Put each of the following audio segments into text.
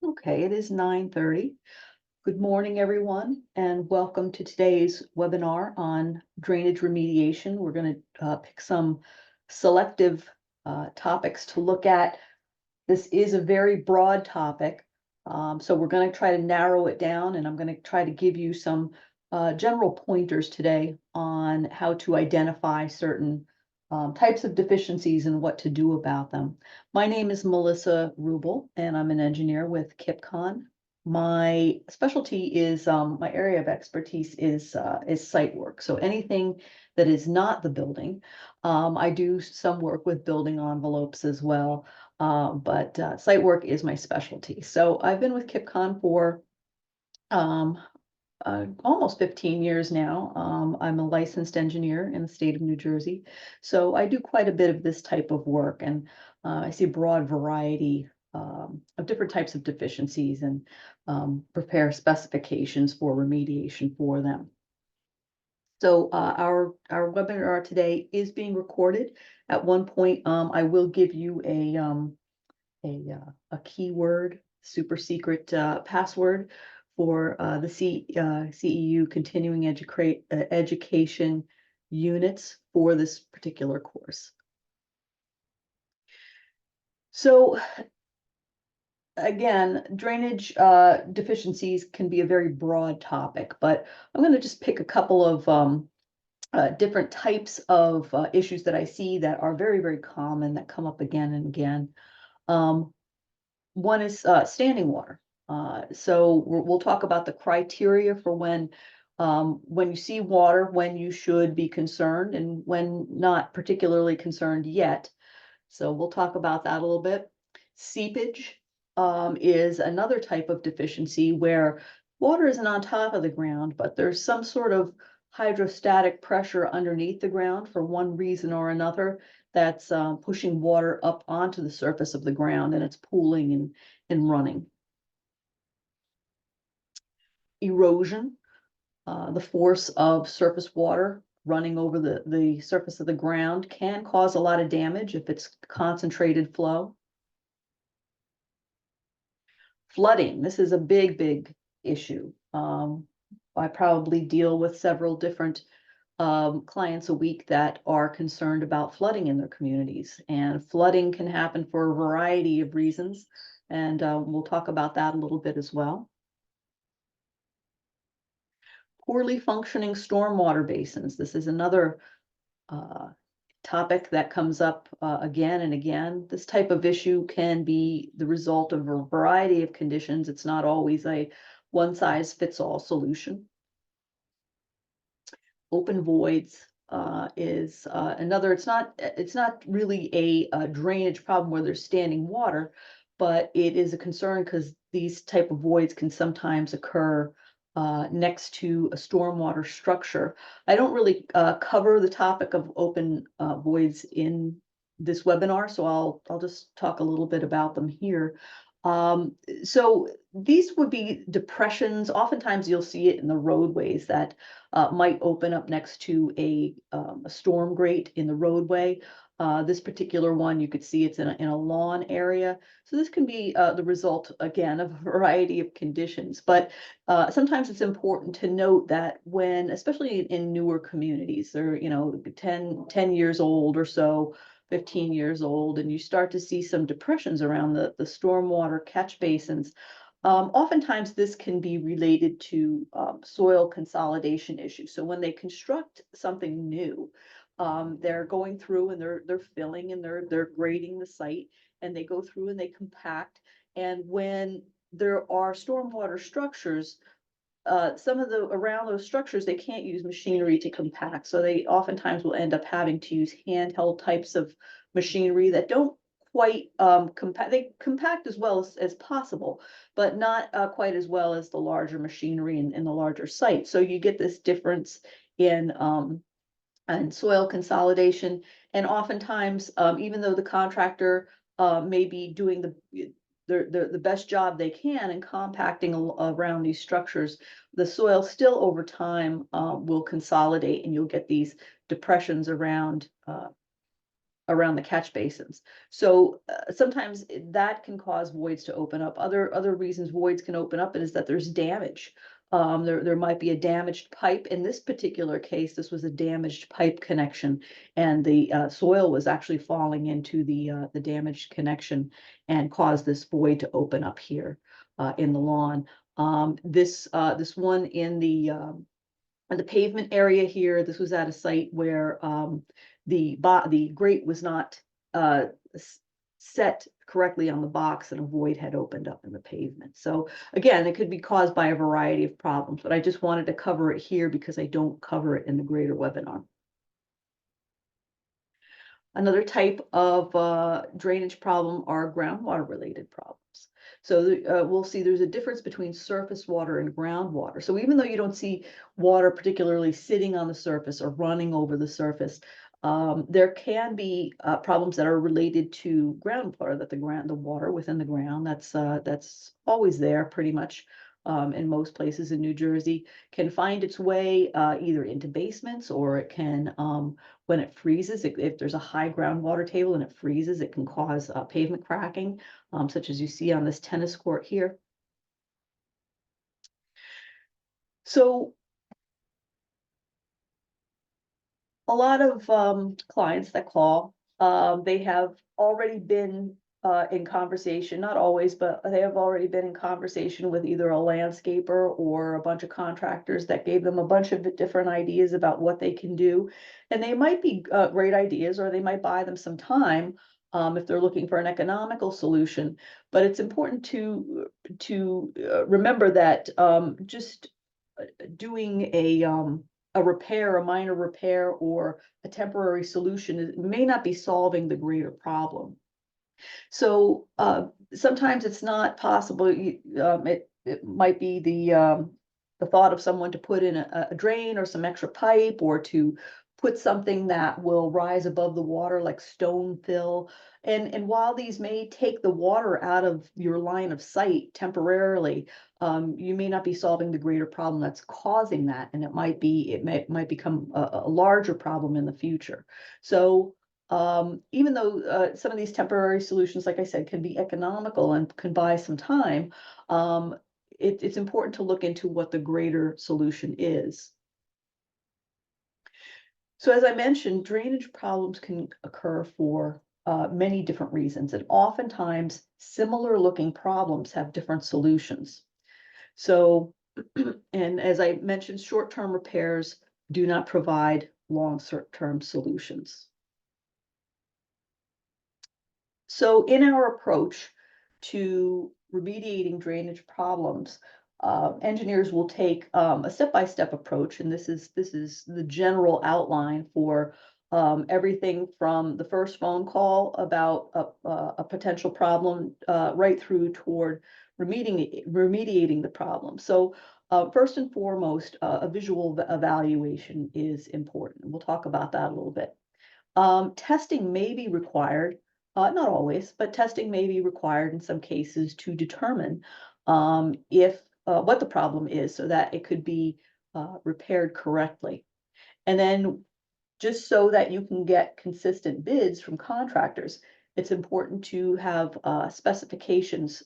Okay, it is 9:30. Good morning, everyone, and welcome to today's webinar on drainage remediation. We're going to pick some selective topics to look at. This is a very broad topic, so we're going to try to narrow it down, and I'm going to try to give you some general pointers today on how to identify certain types of deficiencies and what to do about them. My name is Melissa Rubel, and I'm an engineer with Kipcon. My specialty is my area of expertise is site work. So anything that is not the building. I do some work with building envelopes as well, but site work is my specialty. So I've been with Kipcon for um, almost 15 years now. I'm a licensed engineer in the state of New Jersey. So I do quite a bit of this type of work, and I see a broad variety of different types of deficiencies and prepare specifications for remediation for them. So our webinar today is being recorded. At one point, I will give you a keyword, super secret password for the CEU continuing education units for this particular course. So again, drainage deficiencies can be a very broad topic, but I'm going to just pick a couple of different types of issues that I see that are very, very common that come up again and again. One is standing water. So we'll talk about the criteria for when you see water, when you should be concerned and when not particularly concerned yet. So we'll talk about that a little bit. Seepage is another type of deficiency where water isn't on top of the ground, but there's some sort of hydrostatic pressure underneath the ground for one reason or another that's pushing water up onto the surface of the ground, and it's pooling and running. Erosion, the force of surface water running over the surface of the ground can cause a lot of damage if it's concentrated flow. Flooding, this is a big, big issue. I probably deal with several different clients a week that are concerned about flooding in their communities. And flooding can happen for a variety of reasons. And we'll talk about that a little bit as well. Poorly functioning stormwater basins. This is another topic that comes up again and again. This type of issue can be the result of a variety of conditions. It's not always a one-size-fits-all solution. Open voids is another. It's not really a drainage problem where there's standing water, but it is a concern because these type of voids can sometimes occur next to a stormwater structure. I don't really cover the topic of open voids in this webinar, so I'll just talk a little bit about them here. So these would be depressions. Oftentimes you'll see it in the roadways that might open up next to a storm grate in the roadway. This particular one, you could see it's in a lawn area. So this can be the result, again, of a variety of conditions. But sometimes it's important to note that when, especially in newer communities, they're 10 years old or so, 15 years old, and you start to see some depressions around the stormwater catch basins. Oftentimes this can be related to soil consolidation issues. So when they construct something new, they're going through and they're filling and they're grading the site, and they go through and they compact. And when there are stormwater structures, some of the around those structures, they can't use machinery to compact. So they oftentimes will end up having to use handheld types of machinery that don't quite compact. They compact as well as possible, but not quite as well as the larger machinery in the larger site. So you get this difference in soil consolidation. And oftentimes, even though the contractor may be doing the best job they can in compacting around these structures, the soil still over time will consolidate, and you'll get these depressions around around the catch basins. So sometimes that can cause voids to open up. Other reasons voids can open up is that there's damage. There might be a damaged pipe. In this particular case, this was a damaged pipe connection, and the soil was actually falling into the damaged connection and caused this void to open up here in the lawn. This one in the pavement area here, this was at a site where the grate was not set correctly on the box, and a void had opened up in the pavement. So again, it could be caused by a variety of problems, but I just wanted to cover it here because I don't cover it in the greater webinar. Another type of drainage problem are groundwater related problems. So we'll see there's a difference between surface water and groundwater. So even though you don't see water particularly sitting on the surface or running over the surface, there can be problems that are related to groundwater, that the water within the ground that's always there pretty much in most places in New Jersey can find its way either into basements, or it can when it freezes, if there's a high groundwater table and it freezes, it can cause pavement cracking, such as you see on this tennis court here. So a lot of clients that call, they have already been in conversation, not always, but they have already been in conversation with either a landscaper or a bunch of contractors that gave them a bunch of different ideas about what they can do. And they might be great ideas, or they might buy them some time if they're looking for an economical solution. But it's important to remember that just doing a repair, a minor repair, or a temporary solution may not be solving the greater problem. So sometimes it's not possible. It might be the thought of someone to put in a drain or some extra pipe, or to put something that will rise above the water, like stone fill. And while these may take the water out of your line of sight temporarily, you may not be solving the greater problem that's causing that, and it might become a larger problem in the future. So even though some of these temporary solutions, like I said, can be economical and can buy some time, it's important to look into what the greater solution is. So as I mentioned, drainage problems can occur for many different reasons, and oftentimes similar looking problems have different solutions. So, and as I mentioned, short-term repairs do not provide long-term solutions. So in our approach to remediating drainage problems, engineers will take a step-by-step approach, and this is the general outline for everything from the first phone call about a potential problem right through toward remediating the problem. So first and foremost, a visual evaluation is important. We'll talk about that a little bit. Testing may be required, not always, but testing may be required in some cases to determine if what the problem is, so that it could be repaired correctly. And then, just so that you can get consistent bids from contractors, it's important to have specifications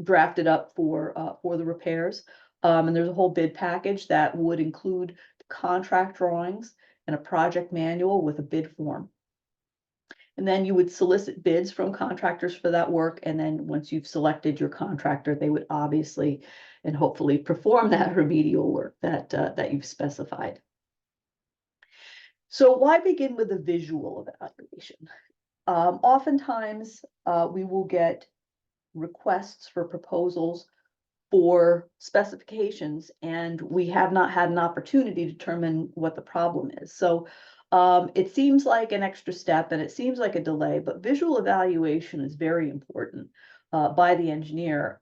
drafted up for the repairs. And there's a whole bid package that would include contract drawings and a project manual with a bid form. And then you would solicit bids from contractors for that work. And then once you've selected your contractor, they would obviously and hopefully perform that remedial work that you've specified. So why begin with a visual evaluation? Oftentimes we will get requests for proposals for specifications, and we have not had an opportunity to determine what the problem is. So it seems like an extra step, and it seems like a delay, but visual evaluation is very important by the engineer.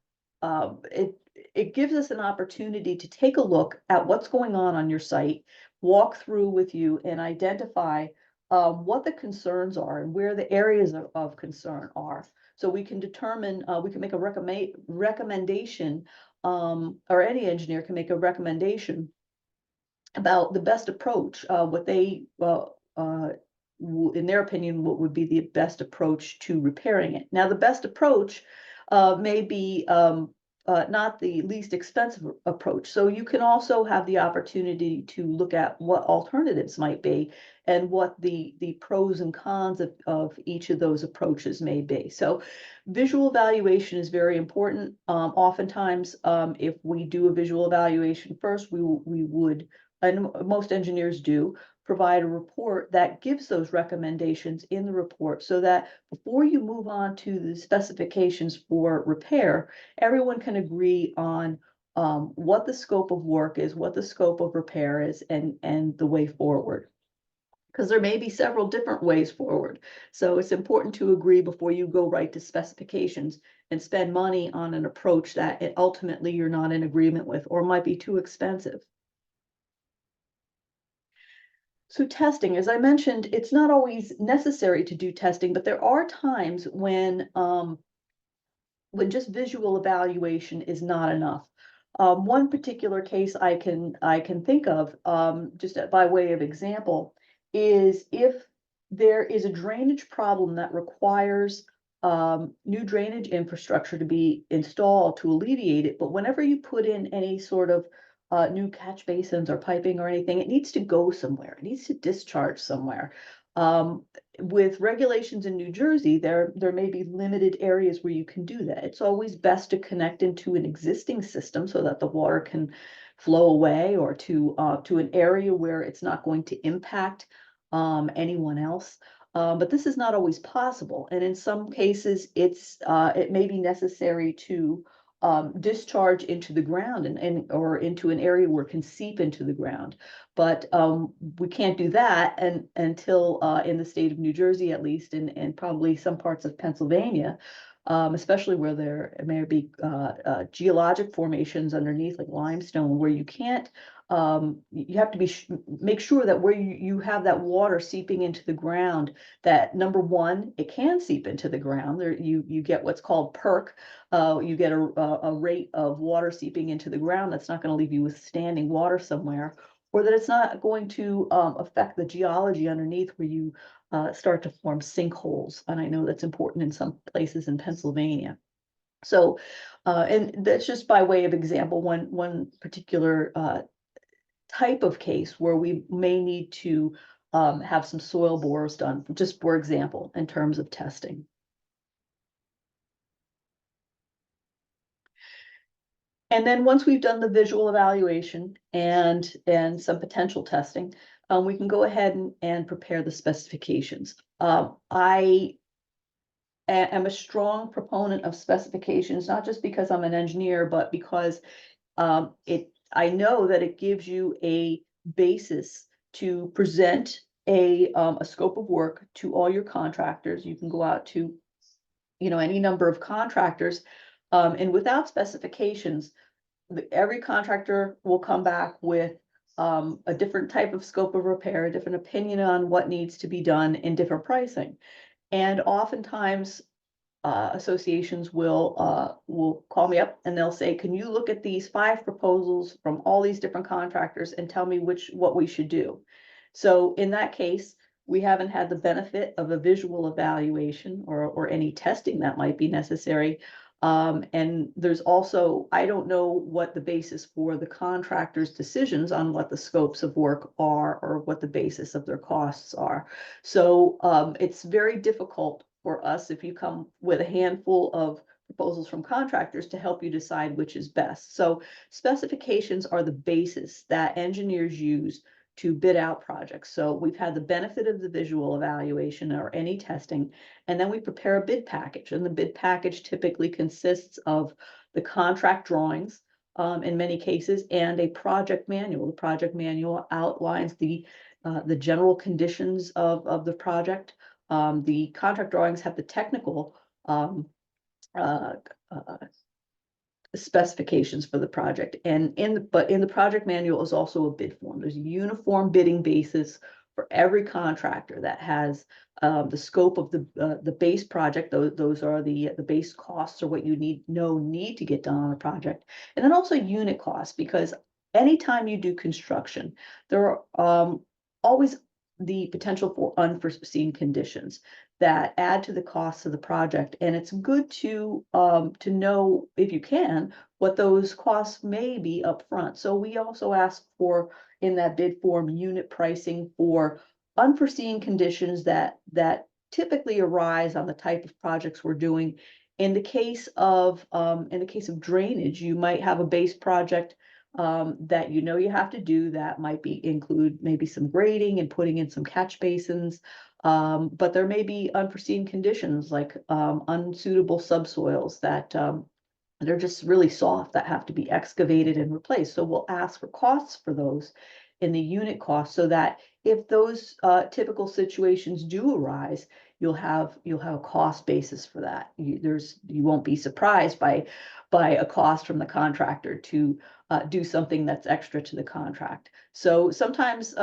It gives us an opportunity to take a look at what's going on your site, walk through with you, and identify what the concerns are and where the areas of concern are. So we can determine, we can make a recommendation, or any engineer can make a recommendation about the best approach, what they in their opinion, what would be the best approach to repairing it. Now, the best approach may be not the least expensive approach. So you can also have the opportunity to look at what alternatives might be and what the pros and cons of each of those approaches may be. So visual evaluation is very important. Oftentimes, if we do a visual evaluation first, we would, and most engineers do, provide a report that gives those recommendations in the report so that before you move on to the specifications for repair, everyone can agree on what the scope of work is, what the scope of repair is, and the way forward. Because there may be several different ways forward. So it's important to agree before you go right to specifications and spend money on an approach that ultimately you're not in agreement with or might be too expensive. So testing, as I mentioned, it's not always necessary to do testing, but there are times when just visual evaluation is not enough. One particular case I can think of, just by way of example, is if there is a drainage problem that requires new drainage infrastructure to be installed to alleviate it, but whenever you put in any sort of new catch basins or piping or anything, it needs to go somewhere. It needs to discharge somewhere. With regulations in New Jersey, there may be limited areas where you can do that. It's always best to connect into an existing system so that the water can flow away, or to an area where it's not going to impact anyone else. But this is not always possible, and in some cases, it may be necessary to discharge into the ground or into an area where it can seep into the ground. But we can't do that until in the state of New Jersey, at least, and probably some parts of Pennsylvania, especially where there may be geologic formations underneath, like limestone, where you can't. You have to make sure that where you have that water seeping into the ground, that number one, it can seep into the ground. There you get what's called perk. You get a rate of water seeping into the ground that's not going to leave you with standing water somewhere, or that it's not going to affect the geology underneath where you start to form sinkholes. And I know that's important in some places in Pennsylvania. So, and that's just by way of example, one particular type of case where we may need to have some soil bores done, just for example, in terms of testing. And then once we've done the visual evaluation and some potential testing, we can go ahead and prepare the specifications. I am a strong proponent of specifications, not just because I'm an engineer, but because I know that it gives you a basis to present a scope of work to all your contractors. You can go out to, any number of contractors, and without specifications, every contractor will come back with a different type of scope of repair, a different opinion on what needs to be done, and different pricing. And oftentimes, associations will call me up and they'll say, "Can you look at these 5 proposals from all these different contractors and tell me what we should do?" So in that case, we haven't had the benefit of a visual evaluation or any testing that might be necessary. And there's also, I don't know what the basis for the contractor's decisions on what the scopes of work are or what the basis of their costs are. So it's very difficult for us, if you come with a handful of proposals from contractors, to help you decide which is best. So specifications are the basis that engineers use to bid out projects. So we've had the benefit of the visual evaluation or any testing, and then we prepare a bid package. And the bid package typically consists of the contract drawings, in many cases, and a project manual. The project manual outlines the general conditions of the project. The contract drawings have the technical uh, uh, specifications for the project, and but in the project manual is also a bid form. There's a uniform bidding basis for every contractor that has the scope of the base project. Those are the base costs, or what you need to get done on a project, and then also unit costs, because anytime you do construction, there are always the potential for unforeseen conditions that add to the costs of the project. And it's good to know, if you can, what those costs may be upfront. So we also ask for, in that bid form, unit pricing for unforeseen conditions that typically arise on the type of projects we're doing. In the case of drainage, you might have a base project that you have to do, that might include maybe some grading and putting in some catch basins. But there may be unforeseen conditions like unsuitable subsoils that they're just really soft, that have to be excavated and replaced. So we'll ask for costs for those in the unit cost, so that if those typical situations do arise, you'll have a cost basis for that. You won't be surprised by a cost from the contractor to do something that's extra to the contract. So sometimes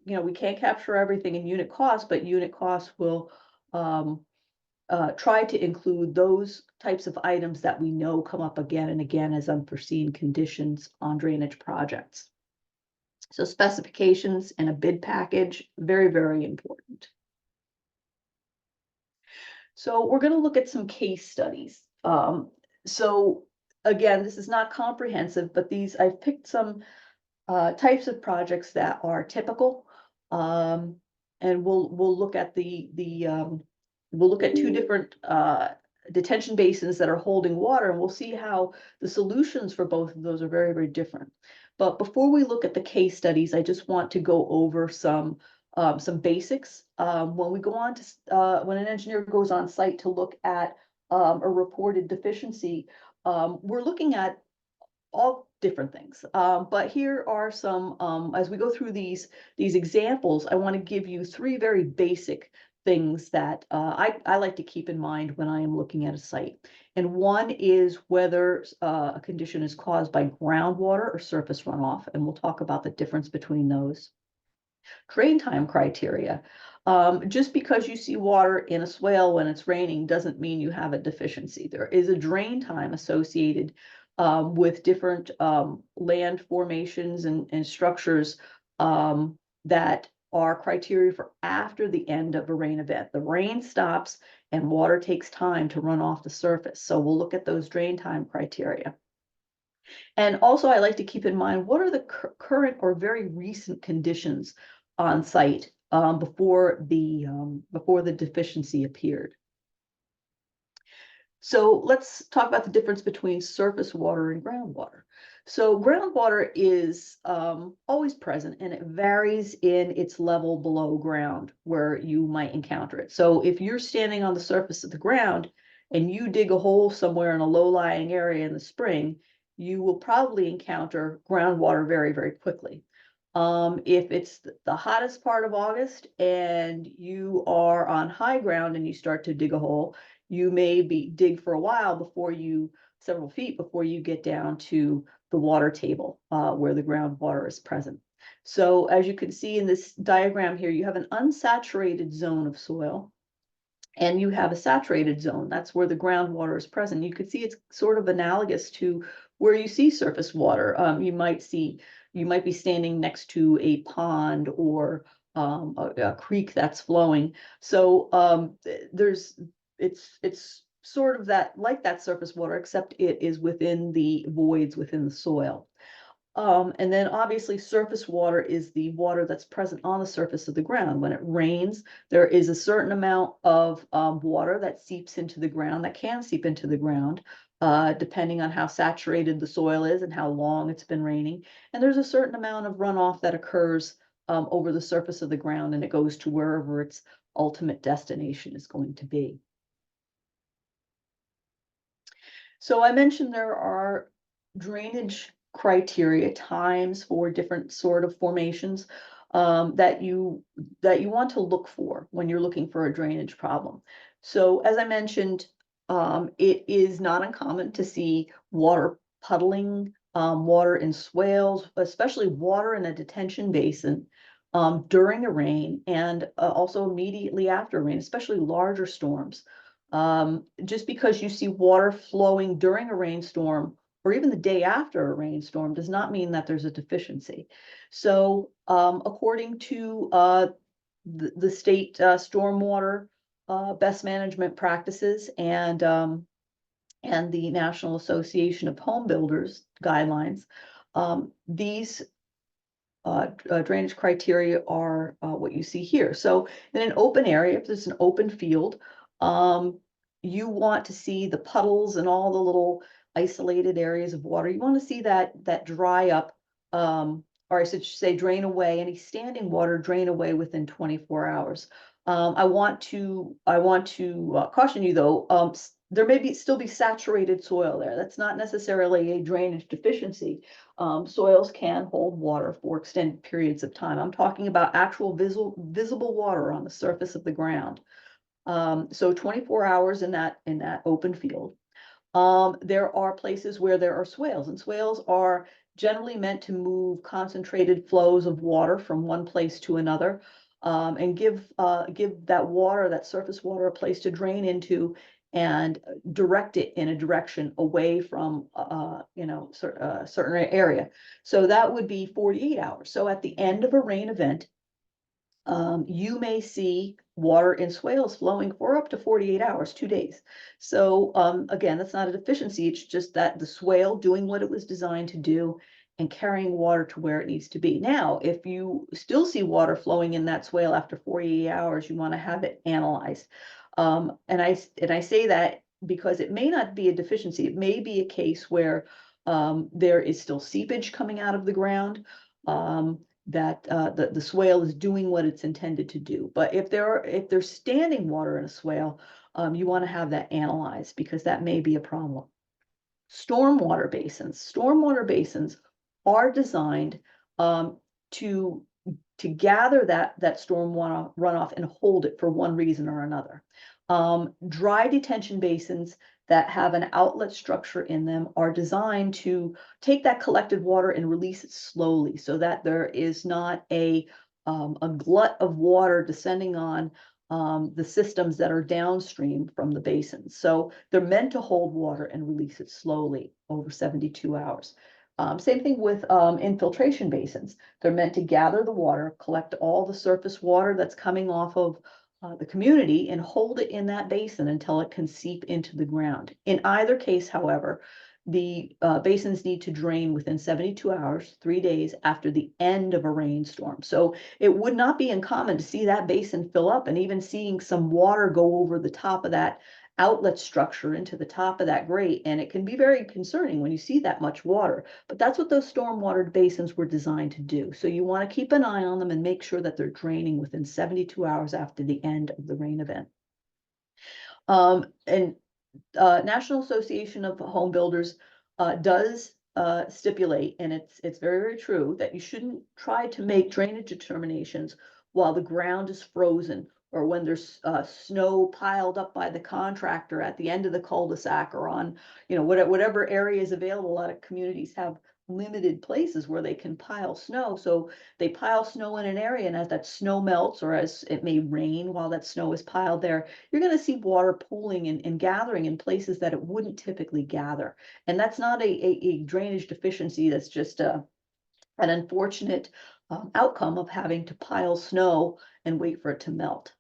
we can't capture everything in unit cost, but unit costs will try to include those types of items that we know come up again and again as unforeseen conditions on drainage projects. So specifications and a bid package, very, very important. So we're going to look at some case studies. So again, this is not comprehensive, but I've picked some types of projects that are typical, and we'll look at we'll look at two different detention basins that are holding water, and we'll see how the solutions for both of those are very, very different. But before we look at the case studies, I just want to go over some basics. When we go on to when an engineer goes on site to look at a reported deficiency, we're looking at all different things. But here are some, as we go through these examples, I want to give you three very basic things that I like to keep in mind when I am looking at a site. And one is whether a condition is caused by groundwater or surface runoff, and we'll talk about the difference between those. Drain time criteria. Just because you see water in a swale when it's raining doesn't mean you have a deficiency. There is a drain time associated with different land formations and structures that are criteria for after the end of a rain event. The rain stops and water takes time to run off the surface. So we'll look at those drain time criteria. And also, I like to keep in mind, what are the current or very recent conditions on site before the deficiency appeared. So let's talk about the difference between surface water and groundwater. So groundwater is always present, and it varies in its level below ground where you might encounter it. So if you're standing on the surface of the ground and you dig a hole somewhere in a low-lying area in the spring, you will probably encounter groundwater very, very quickly. If it's the hottest part of August and you are on high ground and you start to dig a hole, you may dig for a while several feet before you get down to the water table where the groundwater is present. So as you can see in this diagram here, you have an unsaturated zone of soil and you have a saturated zone. That's where the groundwater is present. You can see it's sort of analogous to where you see surface water. You might be standing next to a pond or a creek that's flowing. So it's sort of like that surface water, except it is within the voids within the soil. And then obviously surface water is the water that's present on the surface of the ground. When it rains, there is a certain amount of water that seeps into the ground, that can seep into the ground, depending on how saturated the soil is and how long it's been raining. And there's a certain amount of runoff that occurs over the surface of the ground, and it goes to wherever its ultimate destination is going to be. So I mentioned there are drainage criteria, times for different sort of formations that you want to look for when you're looking for a drainage problem. So as I mentioned, it is not uncommon to see water puddling, water in swales, especially water in a detention basin during a rain, and also immediately after a rain, especially larger storms. Just because you see water flowing during a rainstorm or even the day after a rainstorm does not mean that there's a deficiency. So according to the state stormwater best management practices and the National Association of Home Builders guidelines. These drainage criteria are what you see here. So in an open area, if there's an open field, you want to see the puddles and all the little isolated areas of water. You want to see that dry up, or I should say drain away, any standing water drain away within 24 hours. I want to caution you though, there may still be saturated soil there. That's not necessarily a drainage deficiency. Soils can hold water for extended periods of time. I'm talking about actual visible water on the surface of the ground. So 24 hours in that open field. There are places where there are swales, and swales are generally meant to move concentrated flows of water from one place to another, and give that water, that surface water, a place to drain into and direct it in a direction away from a certain area. So that would be 48 hours. So at the end of a rain event, you may see water in swales flowing for up to 48 hours, 2 days. So again, that's not a deficiency. It's just that the swale doing what it was designed to do and carrying water to where it needs to be. Now, if you still see water flowing in that swale after 48 hours, you want to have it analyzed. And I say that because it may not be a deficiency. It may be a case where there is still seepage coming out of the ground. That the swale is doing what it's intended to do. But if there's standing water in a swale, you want to have that analyzed because that may be a problem. Stormwater basins are designed to gather that storm runoff and hold it for one reason or another. Dry detention basins that have an outlet structure in them are designed to take that collected water and release it slowly so that there is not a glut of water descending on the systems that are downstream from the basins. So they're meant to hold water and release it slowly over 72 hours. Same thing with infiltration basins. They're meant to gather the water, collect all the surface water that's coming off of the community and hold it in that basin until it can seep into the ground. In either case, however, the basins need to drain within 72 hours, 3 days after the end of a rainstorm. So it would not be uncommon to see that basin fill up and even seeing some water go over the top of that outlet structure into the top of that grate. And it can be very concerning when you see that much water, but that's what those stormwater basins were designed to do. So you want to keep an eye on them and make sure that they're draining within 72 hours after the end of the rain event. And National Association of Home Builders does stipulate, and it's very, very true, that you shouldn't try to make drainage determinations while the ground is frozen or when there's snow piled up by the contractor at the end of the cul-de-sac or on, whatever area is available. A lot of communities have limited places where they can pile snow. So they pile snow in an area, and as that snow melts or as it may rain while that snow is piled there, you're going to see water pooling and gathering in places that it wouldn't typically gather. And that's not a drainage deficiency. That's just an unfortunate outcome of having to pile snow and wait for it to melt.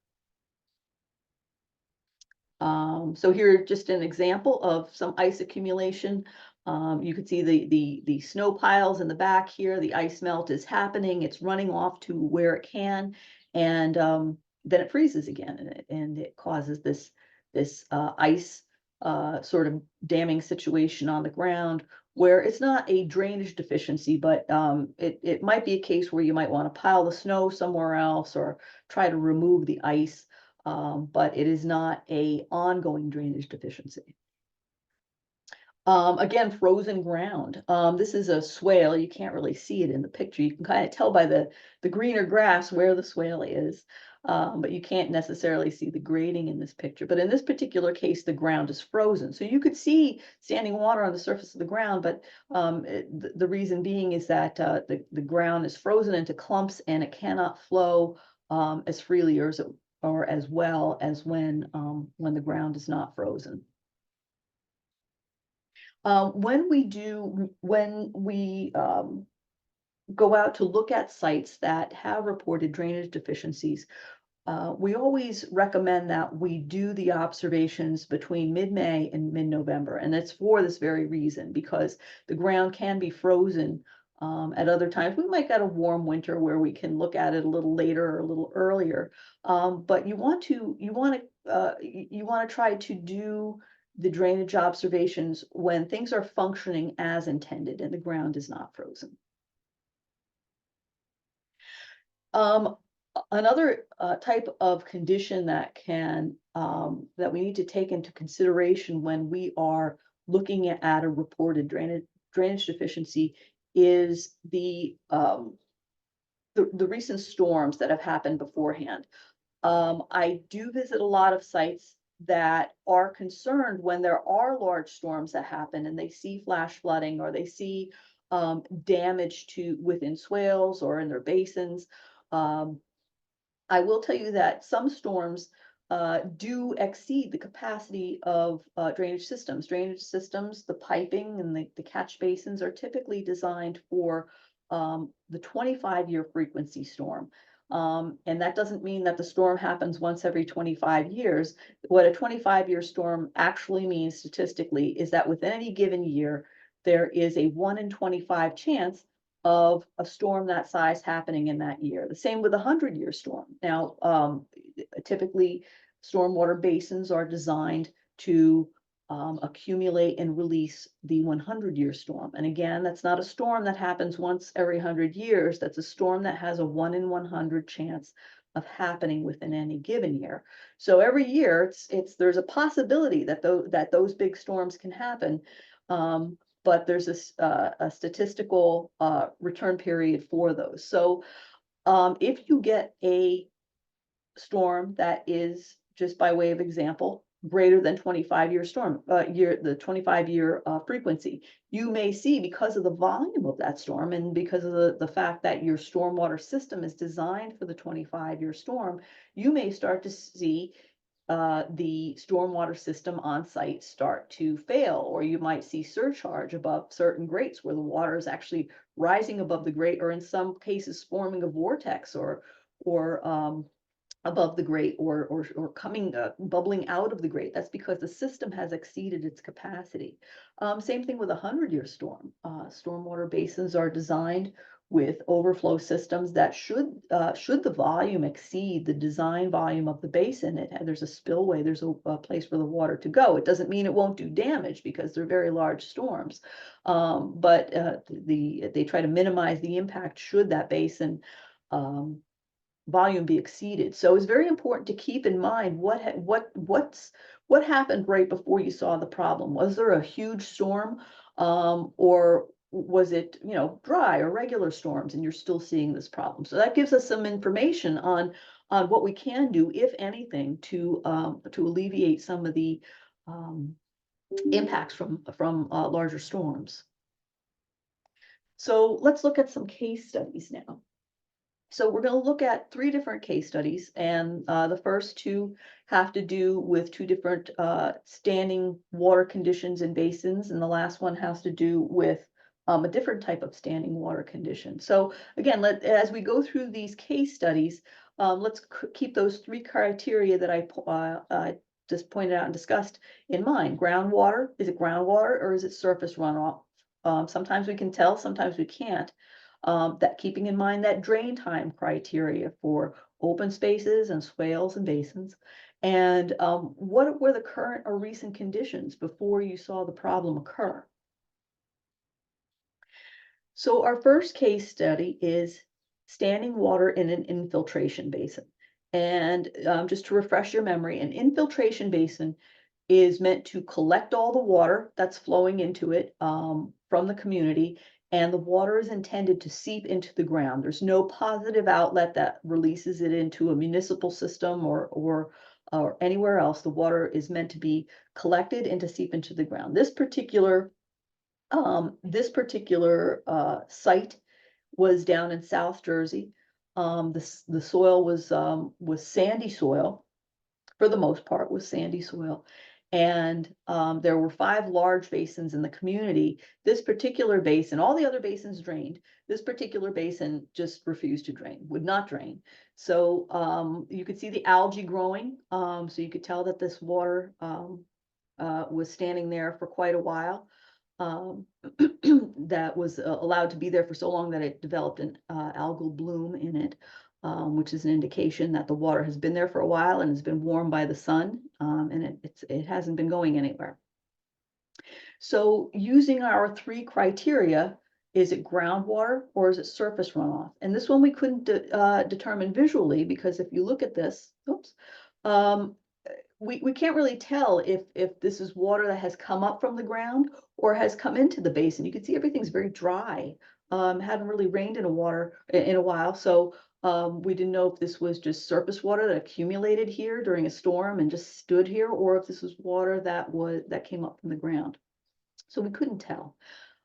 So here, just an example of some ice accumulation. You can see the snow piles in the back here. The ice melt is happening. It's running off to where it can, and then it freezes again, and it causes this ice sort of damming situation on the ground where it's not a drainage deficiency, but it might be a case where you might want to pile the snow somewhere else or try to remove the ice. But it is not a ongoing drainage deficiency. Again, frozen ground. This is a swale. You can't really see it in the picture. You can kind of tell by the greener grass where the swale is, but you can't necessarily see the grading in this picture. But in this particular case, the ground is frozen. So you could see standing water on the surface of the ground, but the reason being is that the ground is frozen into clumps and it cannot flow as freely or as well as when the ground is not frozen. When we go out to look at sites that have reported drainage deficiencies, we always recommend that we do the observations between mid-May and mid-November, and it's for this very reason, because the ground can be frozen at other times. We might get a warm winter where we can look at it a little later or a little earlier, but you want to try to do the drainage observations when things are functioning as intended and the ground is not frozen. Um, Another type of condition that that we need to take into consideration when we are looking at a reported drainage deficiency is the recent storms that have happened beforehand. I do visit a lot of sites that are concerned when there are large storms that happen and they see flash flooding, or they see damage to within swales or in their basins. Um, I will tell you that some storms do exceed the capacity of drainage systems. Drainage systems, the piping and the catch basins are typically designed for the 25-year frequency storm. And that doesn't mean that the storm happens once every 25 years. What a 25-year storm actually means statistically is that within any given year, there is a 1 in 25 chance of a storm that size happening in that year. The same with a 100-year storm. Now, typically, stormwater basins are designed to accumulate and release the 100-year storm. And again, that's not a storm that happens once every 100 years. That's a storm that has a 1 in 100 chance of happening within any given year. So every year, there's a possibility that those big storms can happen. But there's a statistical return period for those. So if you get a storm that is, just by way of example, greater than 25-year storm, the 25-year frequency, you may see, because of the volume of that storm and because of the fact that your stormwater system is designed for the 25-year storm, you may start to see the stormwater system on site start to fail, or you might see surcharge above certain grates where the water is actually rising above the grate, or in some cases forming a vortex, or above the grate, or coming bubbling out of the grate. That's because the system has exceeded its capacity. Same thing with a 100-year storm. Stormwater basins are designed with overflow systems that should the volume exceed the design volume of the basin, there's a spillway, there's a place for the water to go. It doesn't mean it won't do damage because they're very large storms, but they try to minimize the impact should that basin volume be exceeded. So it's very important to keep in mind what happened right before you saw the problem. Was there a huge storm, or was it, dry or regular storms, and you're still seeing this problem? So that gives us some information on what we can do, if anything, to alleviate some of the impacts from larger storms. So let's look at some case studies now. So we're going to look at 3 different case studies, and the first 2 have to do with 2 different standing water conditions in basins, and the last one has to do with a different type of standing water condition. So again, as we go through these case studies, let's keep those 3 criteria that I just pointed out and discussed in mind. Groundwater, is it groundwater or is it surface runoff? Sometimes we can tell, sometimes we can't. That keeping in mind that drain time criteria for open spaces and swales and basins, and what were the current or recent conditions before you saw the problem occur. So our first case study is standing water in an infiltration basin. And just to refresh your memory, an infiltration basin is meant to collect all the water that's flowing into it from the community, and the water is intended to seep into the ground. There's no positive outlet that releases it into a municipal system or anywhere else. The water is meant to be collected and to seep into the ground. This particular site was down in South Jersey. The soil was sandy soil, for the most part, was sandy soil. And there were 5 large basins in the community. This particular basin, all the other basins drained. This particular basin just refused to drain, would not drain. So you could see the algae growing. So you could tell that this water was standing there for quite a while. That was allowed to be there for so long that it developed an algal bloom in it, which is an indication that the water has been there for a while and has been warmed by the sun, and it hasn't been going anywhere. So using our 3 criteria, is it groundwater or is it surface runoff? And this one we couldn't determine visually, because if you look at this, oops, we can't really tell if this is water that has come up from the ground or has come into the basin. You can see everything's very dry. Hadn't really rained in a while, so we didn't know if this was just surface water that accumulated here during a storm and just stood here, or if this was water that came up from the ground. So we couldn't tell.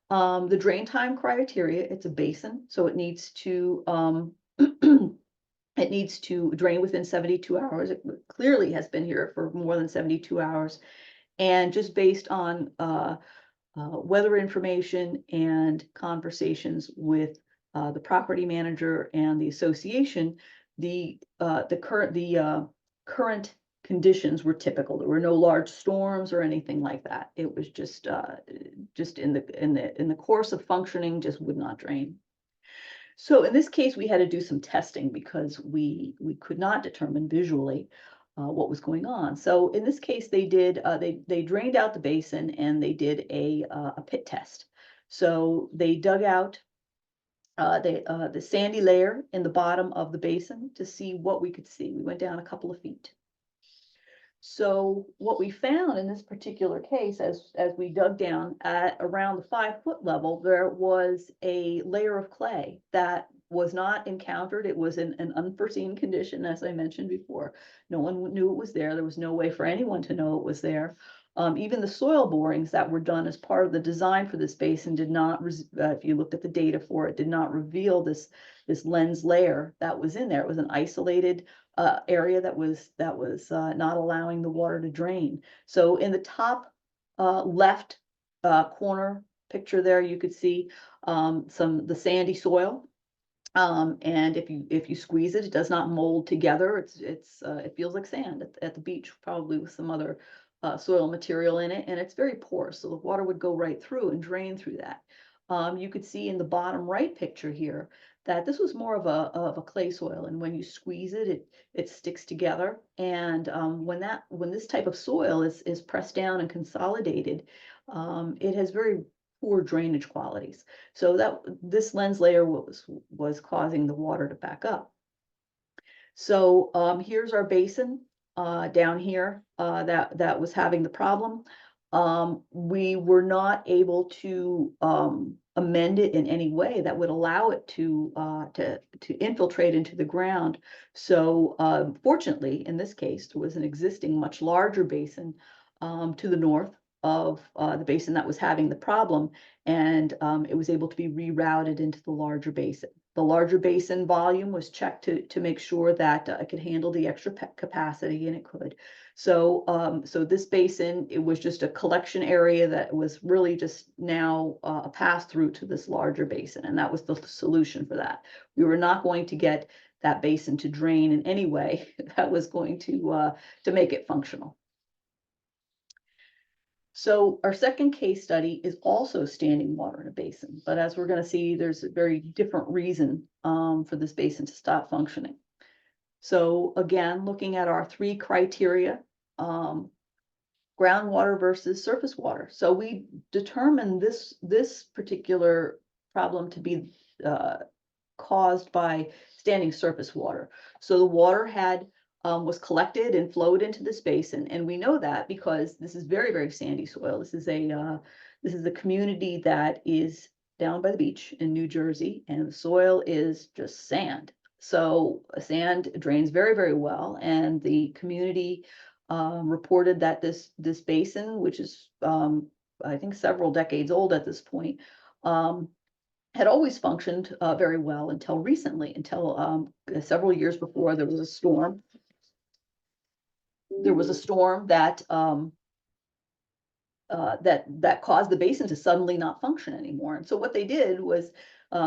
The drain time criteria, it's a basin, so it needs to it needs to drain within 72 hours. It clearly has been here for more than 72 hours. And just based on weather information and conversations with the property manager and the association, the current conditions were typical. There were no large storms or anything like that. It was just in the course of functioning, just would not drain. So in this case, we had to do some testing because we could not determine visually what was going on. So in this case, they did they drained out the basin and they did a pit test. So they dug out the sandy layer in the bottom of the basin to see what we could see. We went down a couple of feet. So what we found in this particular case, as we dug down at around the 5-foot level, there was a layer of clay that was not encountered. It was an unforeseen condition, as I mentioned before. No one knew it was there. There was no way for anyone to know it was there. Even the soil borings that were done as part of the design for this basin did not, if you looked at the data for it, did not reveal this lens layer that was in there. It was an isolated area that was not allowing the water to drain. So in the top left corner picture there, you could see the sandy soil. And if you squeeze it, it does not mold together. It feels like sand at the beach, probably with some other soil material in it, and it's very porous, so the water would go right through and drain through that. You could see in the bottom right picture here that this was more of a clay soil, and when you squeeze it, it sticks together. And when this type of soil is pressed down and consolidated, it has very poor drainage qualities. So that this lens layer was causing the water to back up. So here's our basin down here that was having the problem. We were not able to amend it in any way that would allow it to infiltrate into the ground. So fortunately, in this case, there was an existing much larger basin to the north of the basin that was having the problem, and it was able to be rerouted into the larger basin. The larger basin volume was checked to make sure that it could handle the extra capacity, and it could. So so this basin, it was just a collection area that was really just now a pass through to this larger basin, and that was the solution for that. We were not going to get that basin to drain in any way that was going to make it functional. So our second case study is also standing water in a basin, but as we're going to see, there's a very different reason for this basin to stop functioning. So again, looking at our 3 criteria, groundwater versus surface water. So we determined this particular problem to be caused by standing surface water. So the water was collected and flowed into this basin, and we know that because this is very, very sandy soil. This is a community that is down by the beach in New Jersey, and the soil is just sand. So sand drains very, very well, and the community reported that this basin, which is I think several decades old at this point, had always functioned very well until recently, until several years before there was a storm. There was a storm that that caused the basin to suddenly not function anymore. And so what they did was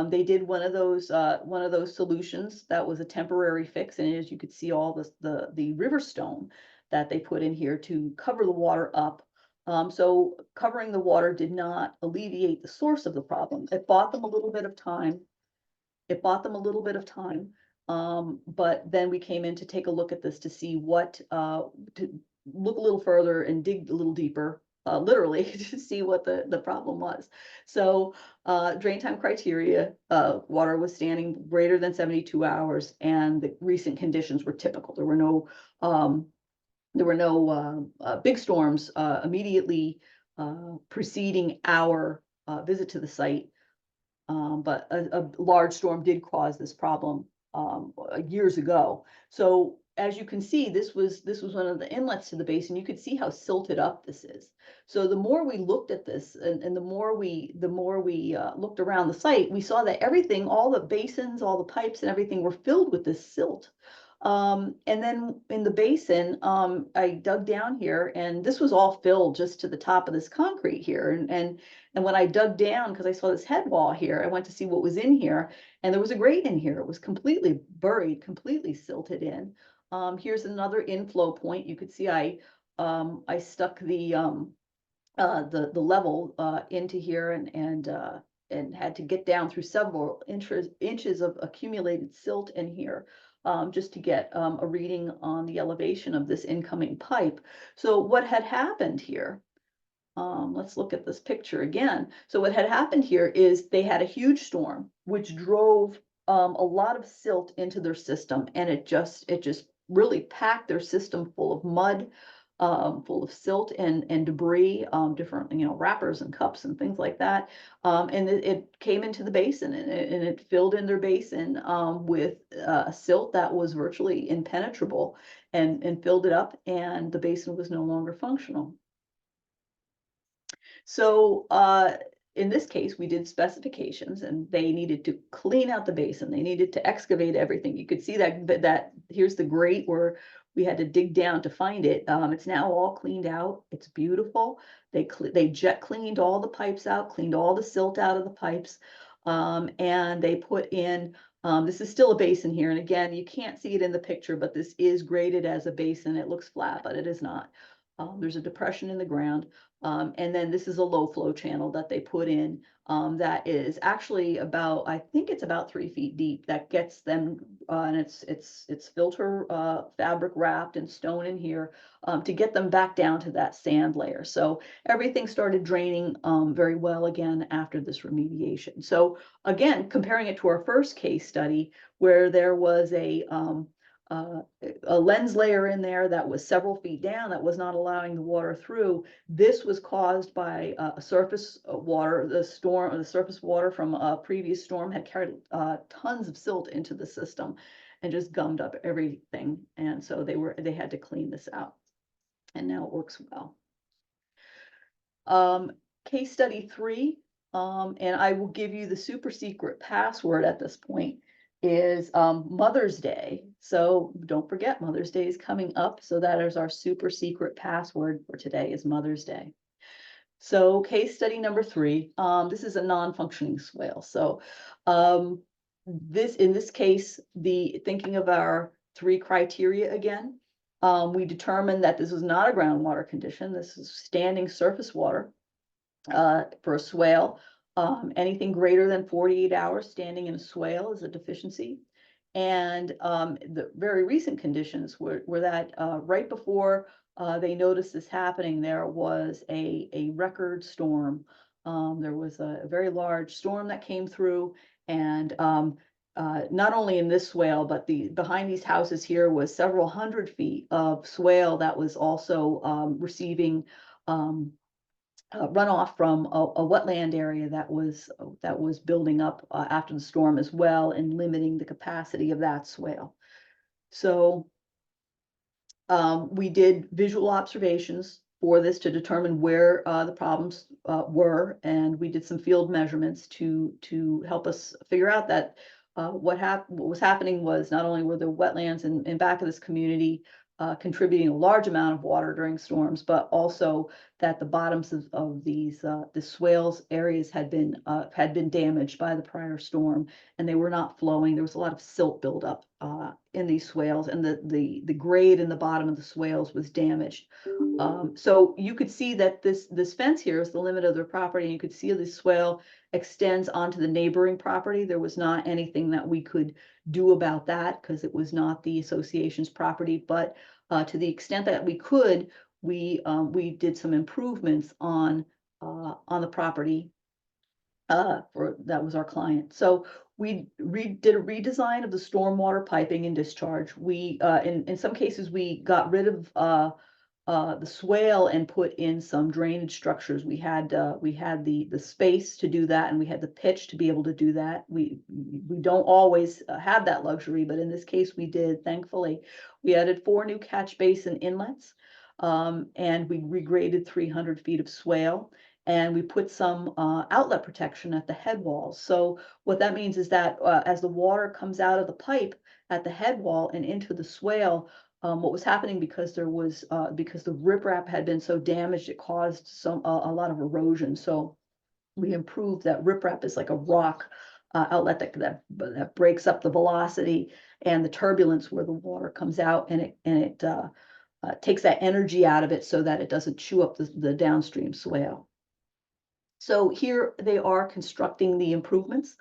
they did one of those solutions that was a temporary fix, and as you could see, all the river stone that they put in here to cover the water up. So covering the water did not alleviate the source of the problem. It bought them a little bit of time. It bought them a little bit of time. But then we came in to take a look at this to see to look a little further and dig a little deeper, literally, to see what the problem was. So drain time criteria, water was standing greater than 72 hours, and the recent conditions were typical. There were no big storms immediately preceding our visit to the site. But a large storm did cause this problem years ago. So as you can see, this was one of the inlets to the basin. You could see how silted up this is. So the more we looked at this, and the more we looked around the site, we saw that everything, all the basins, all the pipes, and everything were filled with this silt. And then in the basin, I dug down here, and this was all filled just to the top of this concrete here. And when I dug down, because I saw this head wall here, I went to see what was in here, and there was a grate in here. It was completely buried, completely silted in. Here's another inflow point. You could see I stuck the level into here, and had to get down through several inches of accumulated silt in here, just to get a reading on the elevation of this incoming pipe. So what had happened here, let's look at this picture again. So what had happened here is they had a huge storm, which drove a lot of silt into their system, and it just really packed their system full of mud, full of silt and debris, different, wrappers and cups and things like that. And it came into the basin, and it filled in their basin with silt that was virtually impenetrable, and filled it up, and the basin was no longer functional. So in this case, we did specifications, and they needed to clean out the basin. They needed to excavate everything. You could see that here's the grate where we had to dig down to find it. It's now all cleaned out. It's beautiful. They jet cleaned all the pipes out, cleaned all the silt out of the pipes, and they put in. This is still a basin here, and again, you can't see it in the picture, but this is graded as a basin. It looks flat, but it is not. There's a depression in the ground. And then this is a low flow channel that they put in, that is actually I think it's about 3 feet deep, that gets them, and it's filter fabric wrapped and stone in here, to get them back down to that sand layer. So everything started draining very well again after this remediation. So again, comparing it to our first case study, where there was a lens layer in there that was several feet down, that was not allowing the water through. This was caused by surface water. The surface water from a previous storm had carried tons of silt into the system and just gummed up everything. And so they had to clean this out, and now it works well. Case study 3, and I will give you the super secret password at this point, is Mother's Day. So don't forget, Mother's Day is coming up. So that is our super secret password for today, is Mother's Day. So case study number 3, this is a non-functioning swale. So in this case, thinking of our 3 criteria again, we determined that this was not a groundwater condition. This is standing surface water for a swale. Anything greater than 48 hours standing in a swale is a deficiency. And the very recent conditions were that right before they noticed this happening, there was a record storm. There was a very large storm that came through, and not only in this swale, but behind these houses here was several hundred feet of swale that was also receiving runoff from a wetland area that was building up after the storm as well, and limiting the capacity of that swale. So we did visual observations for this to determine where the problems were, and we did some field measurements to help us figure out that what was happening was not only were the wetlands in back of this community contributing a large amount of water during storms, but also that the bottoms of these the swales areas had been damaged by the prior storm, and they were not flowing. There was a lot of silt buildup in these swales, and the grade in the bottom of the swales was damaged. So you could see that this fence here is the limit of their property, and you could see the swale extends onto the neighboring property. There was not anything that we could do about that because it was not the association's property, but to the extent that we could, we did some improvements on the property. That was our client. So we did a redesign of the stormwater piping and discharge. We in some cases we got rid of the swale and put in some drainage structures. We had the space to do that, and we had the pitch to be able to do that. We don't always have that luxury, but in this case we did, thankfully. We added 4 new catch basin inlets, and we regraded 300 feet of swale, and we put some outlet protection at the head walls. So what that means is that as the water comes out of the pipe at the head wall and into the swale, what was happening, because there was because the riprap had been so damaged, it caused a lot of erosion. So we improved that. Riprap is like a rock outlet that breaks up the velocity and the turbulence where the water comes out, and it takes that energy out of it so that it doesn't chew up the downstream swale. So here they are constructing the improvements.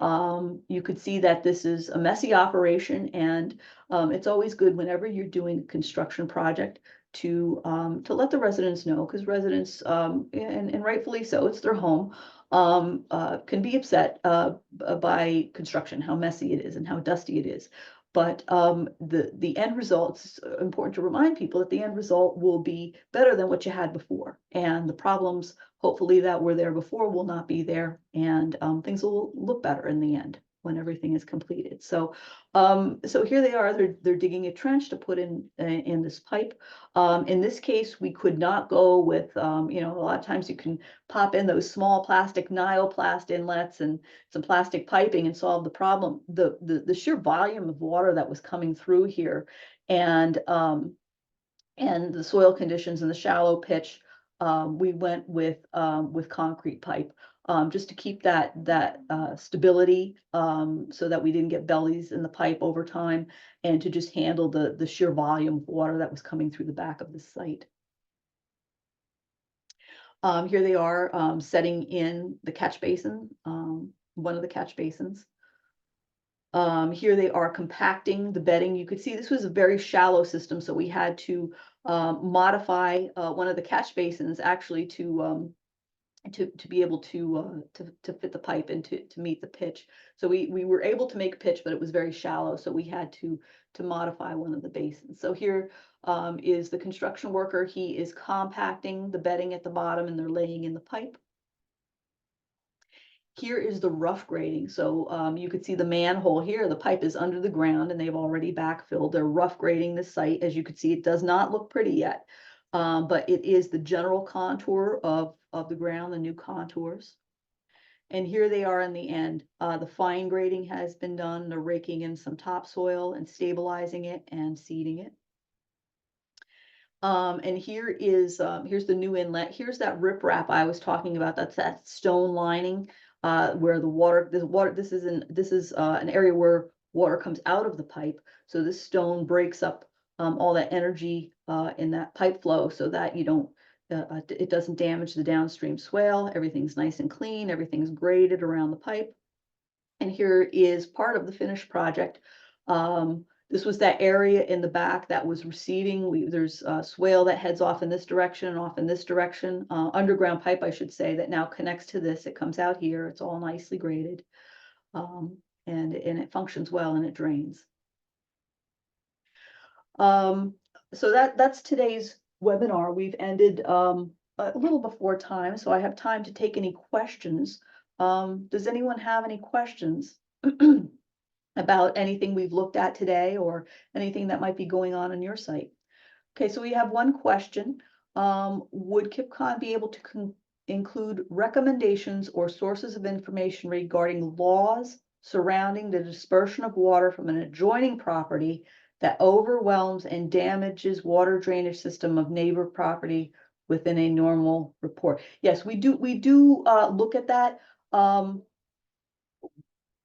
You could see that this is a messy operation, and it's always good whenever you're doing a construction project to let the residents know, because residents, and rightfully so, it's their home, can be upset by construction, how messy it is and how dusty it is. But the end result, it's important to remind people that the end result will be better than what you had before, and the problems, hopefully, that were there before will not be there, and things will look better in the end when everything is completed. So here they are. They're digging a trench to put in this pipe. In this case, we could not go with you know, a lot of times you can pop in those small plastic Nioplast inlets and some plastic piping and solve the problem. The sheer volume of water that was coming through here, and the soil conditions and the shallow pitch, we went with concrete pipe, just to keep that stability, so that we didn't get bellies in the pipe over time, and to just handle the sheer volume of water that was coming through the back of the site. Here they are setting in the catch basin, one of the catch basins. Here they are compacting the bedding. You could see this was a very shallow system, so we had to modify one of the catch basins actually to be able to fit the pipe and to meet the pitch. So we were able to make pitch, but it was very shallow, so we had to modify one of the basins. So here is the construction worker. He is compacting the bedding at the bottom, and they're laying in the pipe. Here is the rough grading. So you could see the manhole here. The pipe is under the ground, and they've already backfilled. They're rough grading the site. As you can see, it does not look pretty yet, but it is the general contour of the ground, the new contours. And here they are in the end. The fine grading has been done. They're raking in some topsoil and stabilizing it and seeding it. And here is here's the new inlet. Here's that riprap I was talking about. That's that stone lining where the water. This is an area where water comes out of the pipe. So this stone breaks up all that energy in that pipe flow, so that you don't. It doesn't damage the downstream swale. Everything's nice and clean. Everything's graded around the pipe. And here is part of the finished project. This was that area in the back that was receding. There's a swale that heads off in this direction and off in this direction. Underground pipe, I should say, that now connects to this. It comes out here. It's all nicely graded, and it functions well, and it drains. So that's today's webinar. We've ended a little before time, so I have time to take any questions. Does anyone have any questions about anything we've looked at today, or anything that might be going on your site? Okay, so we have one question. Would Kipcon be able to include recommendations or sources of information regarding laws surrounding the dispersion of water from an adjoining property that overwhelms and damages water drainage system of neighbor property within a normal report. Yes, we do look at that.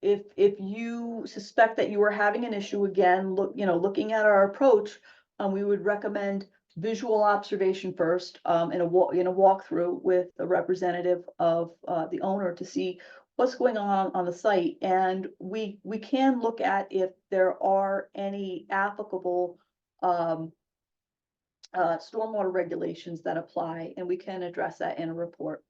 If you suspect that you are having an issue again, looking at our approach, we would recommend visual observation first, in a walkthrough with a representative of the owner to see what's going on the site, and we can look at if there are any applicable stormwater regulations that apply, and we can address that in a report.